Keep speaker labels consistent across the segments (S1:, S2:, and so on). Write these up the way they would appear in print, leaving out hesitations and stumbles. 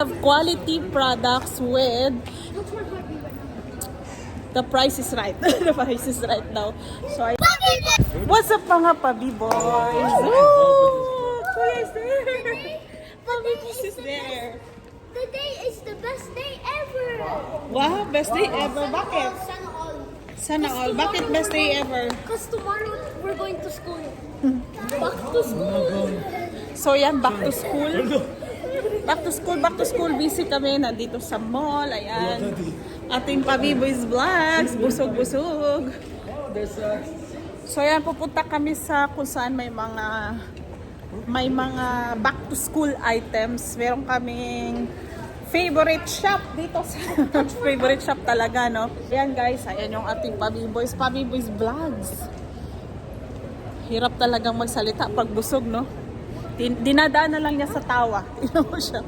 S1: Quality products with the price is right. The price is right now. So what's up mga pabi boys? Woo! Kuya is there. Pabi boys is there.
S2: The day is the best day ever.
S1: Wow, best day ever. Bakit?
S2: Sana all.
S1: Sana all. Bakit best day ever?
S2: Because tomorrow we're going to school. Back to school.
S1: So yan, back to school. Back to school, busy kami. Nandito sa mall, ayan. Ating Pabi Boys Vlogs, busog-busog. So ayan, pupunta kami sa kung saan may mga back to school items. Meron kaming favorite shop dito sa favorite shop talaga, no? Ayan guys, ayan yung ating Pabi Boys Vlogs. Hirap talagang magsalita pag busog, no? Dinadaan na lang niya sa tawa. Tingnan mo siya.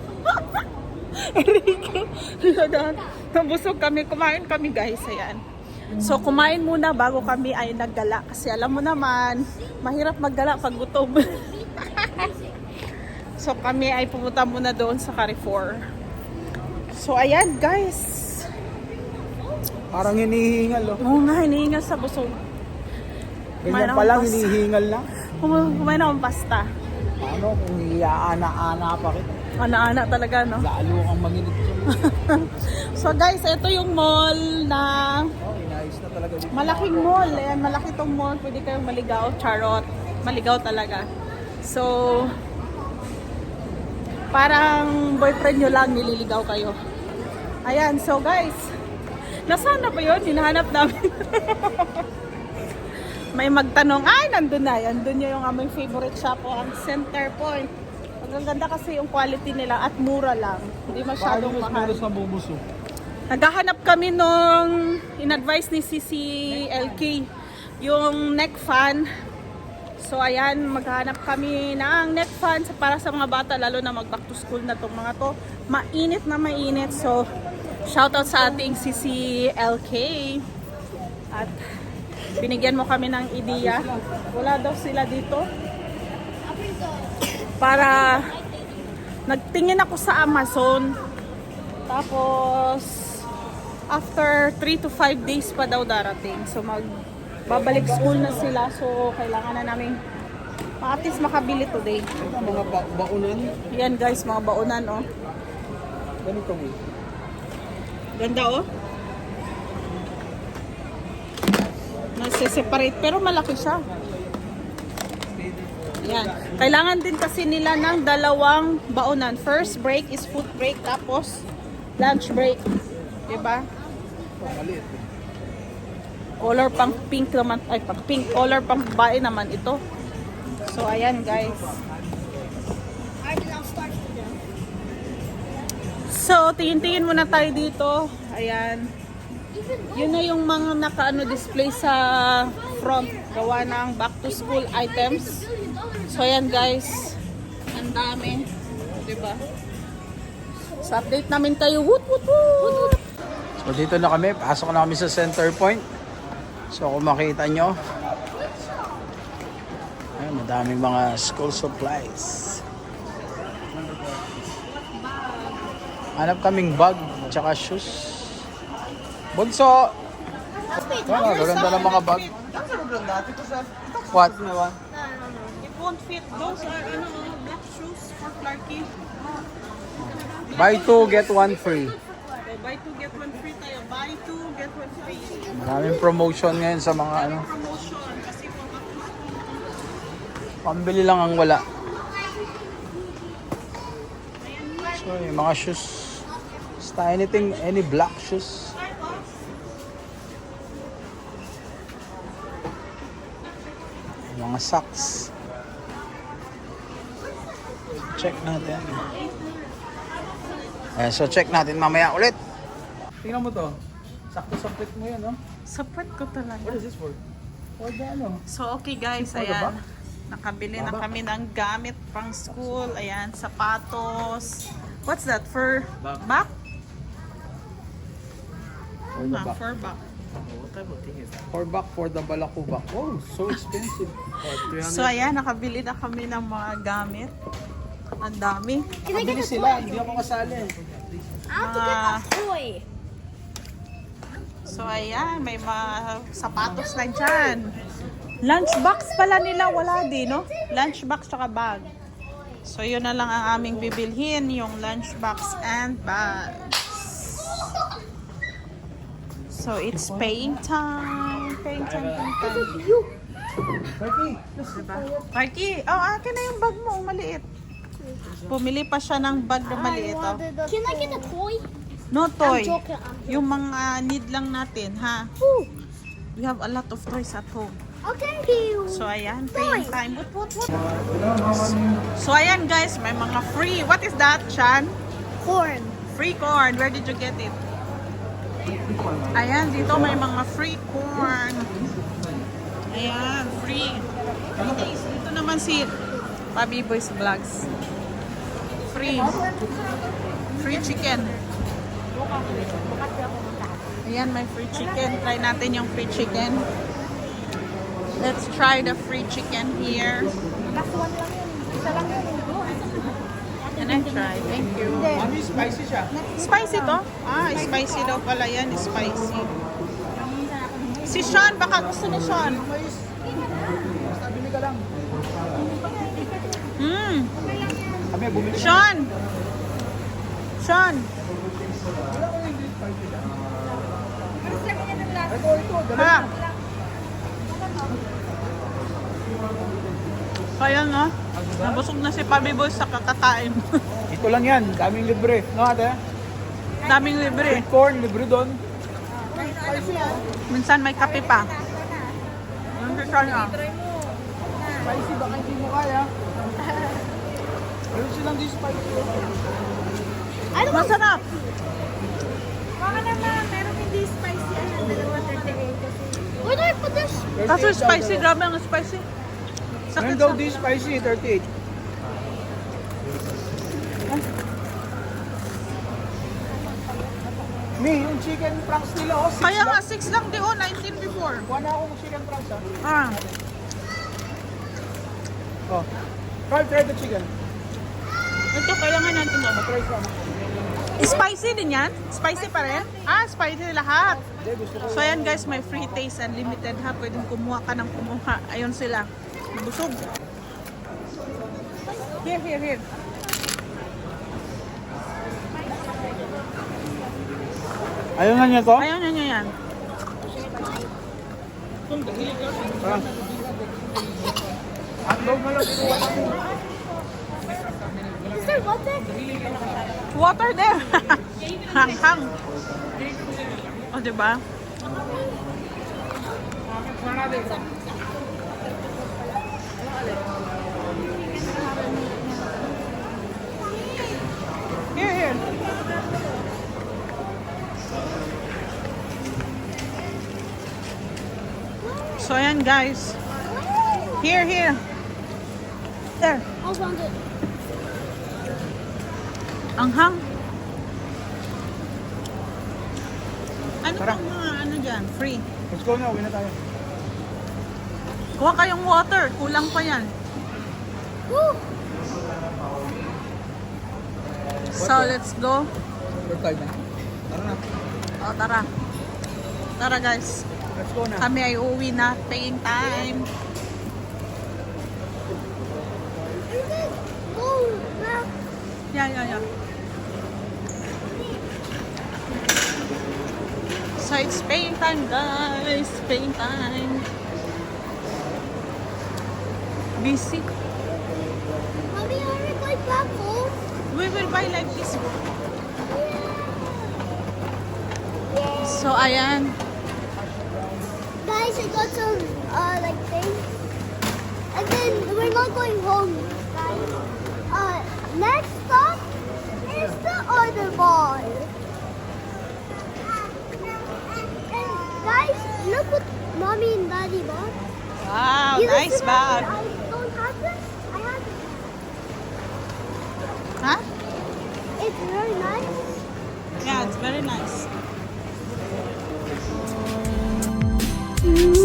S1: Enrique, dinadaan. Nabusog kami. Kumain kami guys. Ayan. So kumain muna bago kami ay naggala. Kasi alam mo naman, mahirap maggala pag gutom. So kami ay pumunta muna doon sa Carrefour. So ayan guys.
S3: Parang hinihingal, oh.
S1: Oo nga, hinihingal sa busog.
S3: Ganyan pa lang, hinihingal lang.
S1: Kumain akong pasta.
S3: Ano, kung iaana-ana pa rin.
S1: Ana-ana talaga, no?
S3: Lalo kang manginig dyan.
S1: So guys, ito yung mall na
S3: Oh, inayos na talaga dito.
S1: malaking mall. Ayan, malaki tong mall. Pwede kayong maligaw. Charot. Maligaw talaga. So, parang boyfriend nyo lang, nililigaw kayo. Ayan, so guys, nasaan na ba yun? Hinahanap namin. May magtanong, ay, nandun na. Nandun yung aming favorite shop, ang Center Point. Ang ganda kasi yung quality nila at mura lang. Hindi masyadong mahal.
S3: sa bumuso.
S1: Naghahanap kami nung in-advise ni CCLK, yung neck fan. So ayan, maghahanap kami ng neck fan para sa mga bata, lalo na mag-back to school na tong mga to. Mainit na mainit. So, shoutout sa ating CCLK. At binigyan mo kami ng ideya. Wala daw sila dito. Para nagtingin ako sa Amazon. Tapos after 3 to 5 days pa daw darating. So babalik school na sila. So kailangan na namin at least makabili today.
S3: Mga baunan.
S1: Yan guys, mga baunan, oh.
S3: Ganito mo.
S1: Ganda, oh. Nasa-separate pero malaki siya. Yan. Kailangan din kasi nila ng dalawang baunan. First break is food break, tapos lunch break. Diba?
S3: Maliit.
S1: Color pang pink naman, ay pang pink color pang babae naman ito. So ayan guys. So tingin-tingin muna tayo dito. Ayan. Yun na yung mga naka-ano display sa front, gawa ng back to school items. So ayan guys, ang dami, diba? So update namin kayo. Woot woot woot!
S3: So dito na kami, pasok na kami sa Center Point. So kung makita nyo, ayun, madaming mga school supplies. Hanap kaming bag, tsaka shoes. Bunso! Gaganda ng mga bag. What?
S1: It won't fit. Those are black shoes for Clarky.
S3: Buy 2, get 1 free.
S1: So, buy 2 get 1 free tayo. Buy 2 get 1 free.
S3: Maraming promotion ngayon sa mga ano.
S1: Promotion kasi po
S3: Pambili lang ang wala. So yung mga shoes. Basta anything, any black shoes. Mga socks. Check natin. So check natin mamaya ulit. Tingnan mo to. Sakto-sakit mo yan, no?
S1: Support ko talaga.
S3: What is this for? For the ano?
S1: So okay guys,
S3: For the
S1: ayan.
S3: back?
S1: Nakabili na kami ng gamit pang school. Ayan, sapatos. What's that? For back?
S3: For the back.
S1: For back.
S3: For back for the balakubak. Oh, so expensive.
S1: So ayan, nakabili na kami ng mga gamit. Ang dami.
S2: Can I get
S3: Mabili
S2: a
S3: sila,
S2: toy?
S3: hindi ako kasali.
S2: I have to get a toy.
S1: So ayan, may mga sapatos na dyan. Lunchbox pala nila, wala din, no? Lunchbox tsaka bag. So yun na lang ang aming bibilhin, yung lunchbox and bags. So it's paying time. Paying time.
S3: Turkey!
S1: Diba? Party, oh, akin na yung bag mo, maliit. Bumili pa siya ng bag na maliit, oh.
S2: Can I get a toy?
S1: No toy.
S2: I'm joking.
S1: Yung mga need lang natin, ha?
S2: Ooh.
S1: We have a lot of toys at home.
S2: Oh, thank you.
S1: So ayan, paying time. What? So ayan guys, may mga free. What is that, Chan?
S2: Corn.
S1: Free corn. Where did you get it? Ayan, dito may mga free corn. Ayan, free. Dito naman si Pabi Boys Vlogs. Free. Free chicken. Ayan, may free chicken. Try natin yung free chicken. Let's try the free chicken here. Can I try? Thank you.
S3: Mami, spicy siya.
S1: Spicy to? Ah, spicy daw pala yan. Spicy. Si Sean, baka gusto ni Sean.
S3: Mais. Basta bili ka lang. Kami, bumili ka.
S1: Sean! Sean!
S3: Ito, dala.
S1: Ha? Kaya nga, nabusog na si Pabi Boy sa kakakain.
S3: Ito lang yan, daming libre. No, ate?
S1: Daming libre.
S3: Sweet corn, libre doon.
S1: Minsan may kape pa. Ano si Sean ah?
S3: Spicy, baka hindi mo kaya. Meron silang di spicy.
S1: Masarap!
S2: Baka naman, meron hindi spicy. Ano, dalawa 38. Where do I put this?
S1: Kaso spicy, grabe ang spicy.
S3: Meron
S1: Sakit
S3: daw
S1: sa...
S3: di spicy, 38. May, yung chicken franks nila, oh, 6
S1: Kaya
S3: lang.
S1: nga, 6 lang di oh, 19 before.
S3: Kuha na ako ng chicken franks, ha?
S1: Ah,
S3: Oh. Carl, try the chicken.
S1: ito kailangan natin oh.
S3: Try some.
S1: Spicy din yan? Spicy pa rin? Ah, spicy lahat.
S3: Hindi, gusto ko.
S1: So ayan guys, may free taste unlimited ha. Pwedeng kumuha ka ng kumuha. Ayun sila. Busog. Here.
S3: Ayaw nga niya to?
S1: Ayun na nyo yan.
S3: Ah. Hotdog na lang.
S2: Is there water?
S1: Water there. Hang. O, diba? Here. So, ayan guys. Here. There.
S2: I found it.
S1: Ang hang. Ano
S3: Tara.
S1: pang mga ano dyan? Free.
S3: Let's go na, uwi na tayo.
S1: Kuha kayong water. Kulang pa yan.
S2: Woo!
S1: So, let's go.
S3: Third time na. Tara na.
S1: O, tara. Tara guys.
S3: Let's go na.
S1: Kami ay uuwi na. Paying time.
S2: Go back.
S1: Yeah. So, it's paying time guys. Paying time. Busy.
S2: Mommy, are we going back home?
S1: We will buy like this. So, ayan.
S2: Guys, I got some like things. And then we're not going home, guys. Next stop is the other ball. And guys, look what mommy and daddy bought.
S1: Wow,
S2: You
S1: nice
S2: listen,
S1: bag.
S2: I don't have this. I have it.
S1: Huh?
S2: It's very nice.
S1: Yeah, it's very nice.
S2: Mm.